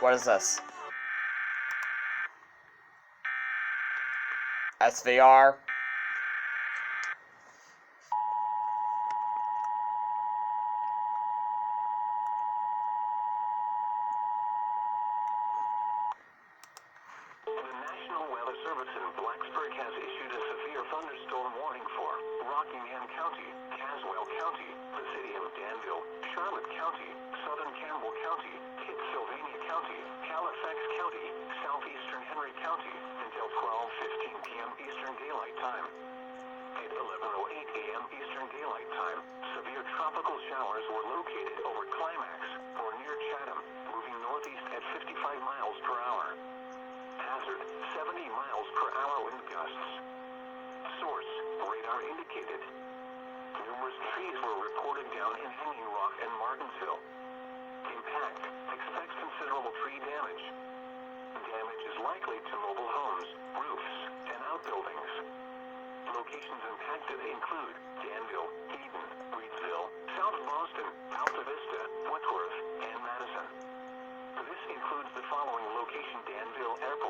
What is this? SVR. The National Weather Service in Blacksburg has issued a severe thunderstorm warning for Rockingham County, Caswell County, the city of Danville, Charlotte County, Southern Campbell County, Pittsylvania County, Halifax County, southeastern Henry County, until 12:15 p.m. Eastern Daylight Time. At 11:08 a.m. Eastern Daylight Time, severe tropical showers were located over Climax, or near Chatham, moving northeast at 55 miles per hour. Hazard, 70 miles per hour wind gusts. Source, radar indicated. Numerous trees were reported down in Hanging Rock and Martinsville. Impact, expects considerable tree damage. Damage is likely to mobile homes, roofs, and outbuildings. Locations impacted include Danville, Eden, Reedsville, South Boston, Alta Vista, Whitworth, and Madison. This includes the following location: Danville Airport.